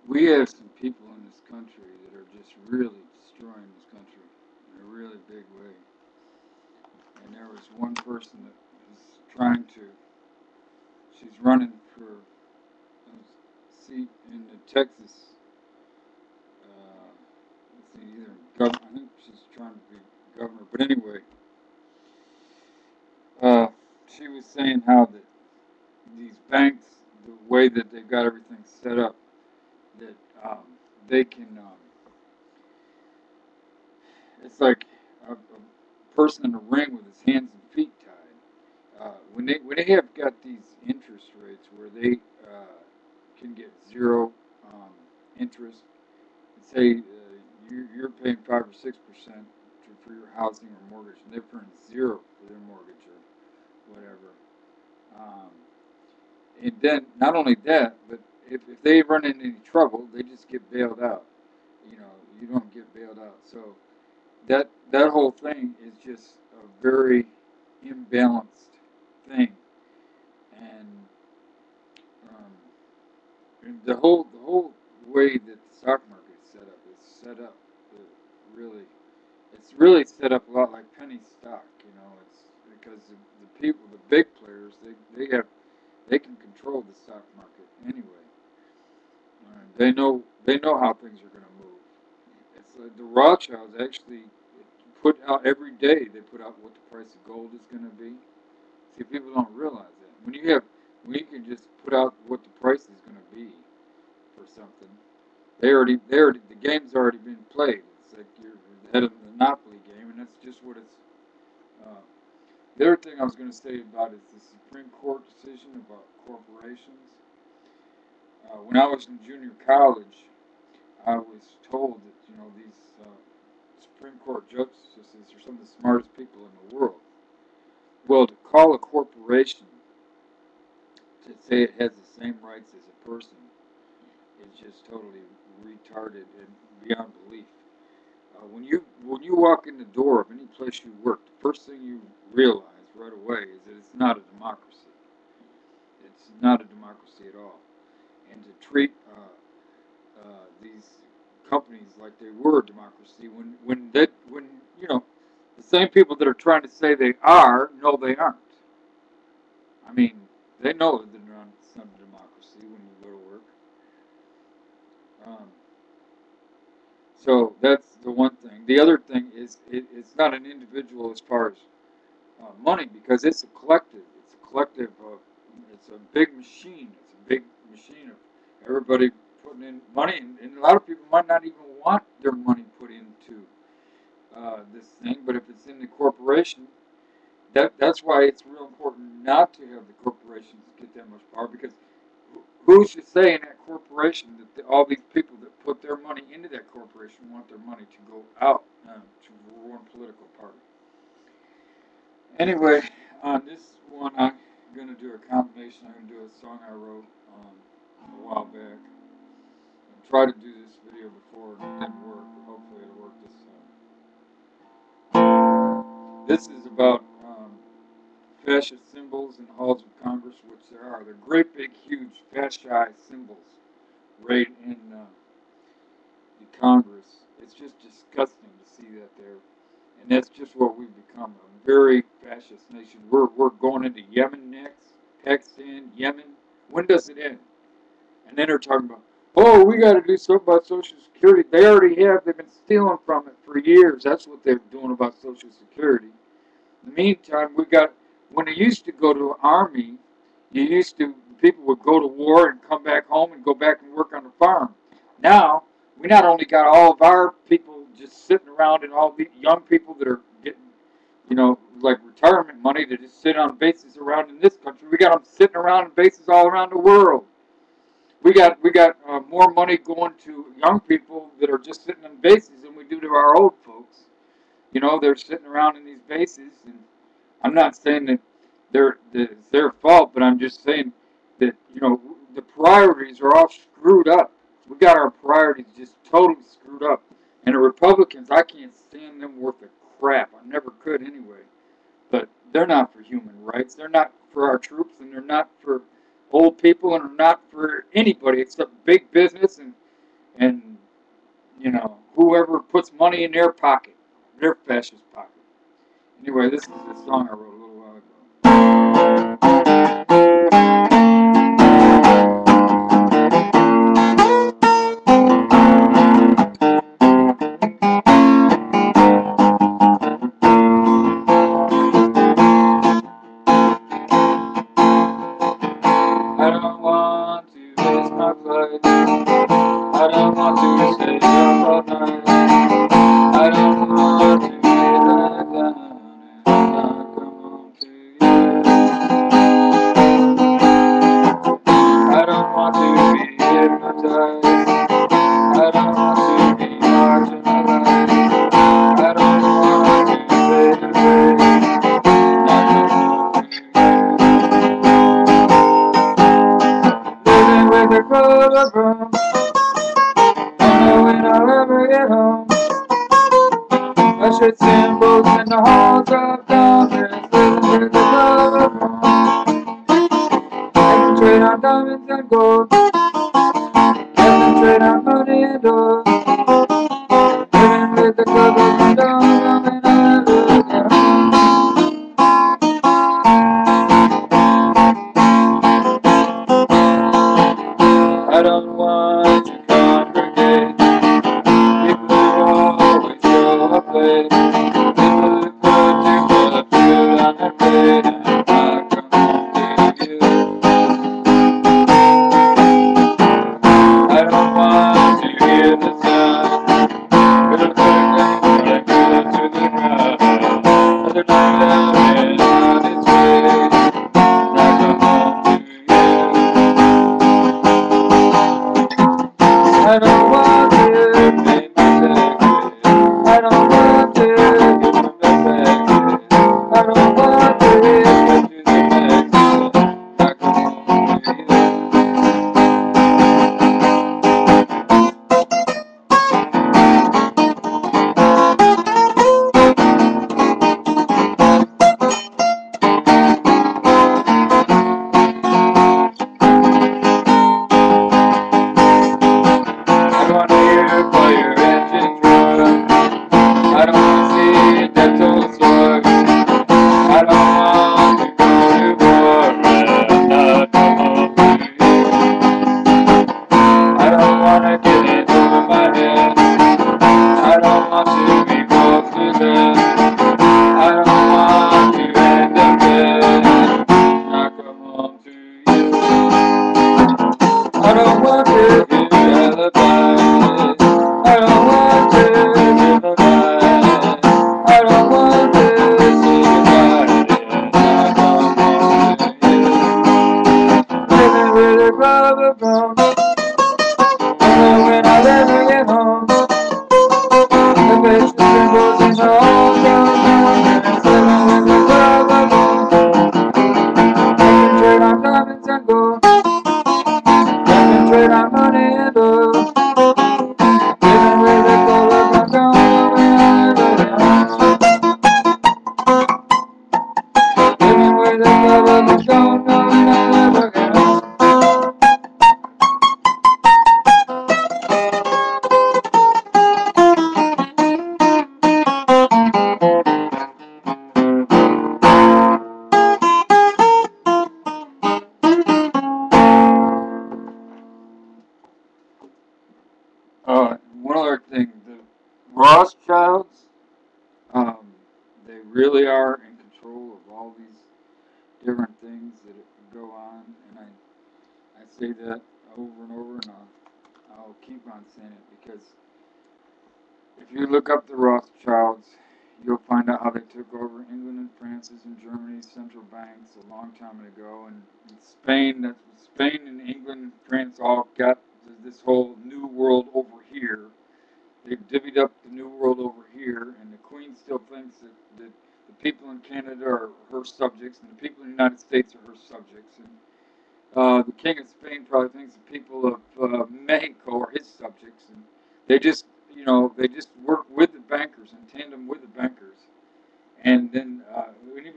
We have some people in this country that are just really destroying this country in a really big way. And there was one person that was trying to, she's running for a seat in the Texas, let's see, either governor, I think she's trying to be governor, but anyway, uh, she was saying how that these banks, the way that they've got everything set up, that they can, it's like a person in a ring with his hands and feet tied. When they have got these interest rates where they can get zero um, interest, and say you're paying 5 or 6% for your housing or mortgage, and they're paying zero for their mortgage or whatever. Um, and then not only that, but if they run into any trouble, they just get bailed out. You know, you don't get bailed out. So that whole thing is just a very imbalanced thing, and, um, and the whole way that the stock market is set up really it's really set up a lot like penny stock. You know, it's because the people, the big players, they can control the stock market anyway. They know how things are going to move. It's the Rothschilds actually put out every day. They put out what the price of gold is going to be. See, people don't realize that when you can just put out what the price is going to be for something, they already the game's already been played. It's like you're ahead of the Monopoly game, and that's just what it's. Uh, the other thing I was going to say about is the Supreme Court decision about corporations. When I was in junior college, I was told that these Supreme Court justices are some of the smartest people in the world. Well, to call a corporation to say it has the same rights as a person is just totally retarded and beyond belief. When you walk in the door of any place you work, the first thing you realize right away is that it's not a democracy. It's not a democracy at all. And to treat these companies like they were a democracy when the same people that are trying to say they are know they aren't. I mean, they know that they're not. It's not a democracy when you go to work. Um, so that's the one thing. The other thing is it's not an individual as far as money because it's a collective. It's a collective of. It's a big machine. It's a big machine of everybody putting in money, and a lot of people might not even want their money put into this thing. But if it's in the corporation, that's why it's real important not to have the corporations get that much power because who's to say in that corporation that all these people that put their money into that corporation want their money to go out to one political party? Anyway, on this one, I'm going to do a combination. I'm going to do a song I wrote a while back. I tried to do this video before and it didn't work, but hopefully it'll work this time. This is about fascist symbols in halls of Congress, which there are. They're great, big, huge fascist symbols right in the Congress. It's just disgusting to see that there. And that's just what we've become, a very fascist nation. We're going into Yemen next, Pakistan, Yemen. When does it end? And then they're talking about, oh, we got to do something about Social Security. They already have. They've been stealing from it for years. That's what they're doing about Social Security. In the meantime, when they used to go to the army, people would go to war and come back home and go back and work on the farm. Now, we not only got all of our people just sitting around and all the young people that are getting, like retirement money to just sit on bases around in this country, we got them sitting around in bases all around the world. We got more money going to young people that are just sitting on bases than we do to our old folks. They're sitting around in these bases, and I'm not saying that it's their fault, but I'm just saying that the priorities are all screwed up. We got our priorities just totally screwed up, and the Republicans, I can't stand them worth a crap. I never could anyway. But they're not for human rights. They're not for our troops, and they're not for old people, and they're not for anybody except big business and and you know, whoever puts money in their pocket, their fascist pocket. Anyway, this is a song I wrote a little while ago. I don't want to waste my flight. I don't want to stay up all night. I don't want to be let down and not come home to you. I don't want to be hypnotized. I don't want to be marginalized. I don't want to fade away, not come home to you. Living with a cold of rum, don't know when I'll ever get home. Fascist symbols in the halls of Congress, living with a cold of rum. Concentrate on diamonds and gold, concentrate on money and oil. Living with the club of my don't know when I'll ever get home. I don't want to congregate people who always show up late, people who put too much food on their plate and not come home to you. I don't want to hear the sound of the like good to the ground. Another night out and on its way, not come home to you. I don't want to make mistakes. I don't want to get from the back. I don't want to get to the next. Not come home to you. I want to hear fire engines run. I don't want to see death toll slug. I don't want to go to war and not come home to you. I don't want to get it over my head. I don't want to be close to death. I don't want to end up dead, not come home to you. I don't want to be alibis. I don't want to live a lie. I don't want to see goodbye. Not come home to you. Living with a glove of rum. Don't know when I'll ever get home. The fascist symbols in the halls of Congress. Living with a glove of rum. Concentrate on diamonds and gold. Concentrate on money and oil. Living with a glove of rum. Don't know when I'll ever get home. Living with a glove of rum. Don't know when I'll ever get home. One other thing, the Rothschilds, they really are in control of all these different things that go on, and I say that over and over, and I'll keep on saying it because if you look up the Rothschilds, you'll find out how they took over England and France and Germany's central banks a long time ago, and in Spain, Spain and England and France all got this whole new world over here. They've divvied up the new world over here, and the Queen still thinks that the people in Canada are her subjects, and the people in the United States are her subjects. And the King of Spain probably thinks the people of Mexico are his subjects, and they just, they just work with the bankers in tandem with the bankers. And then anybody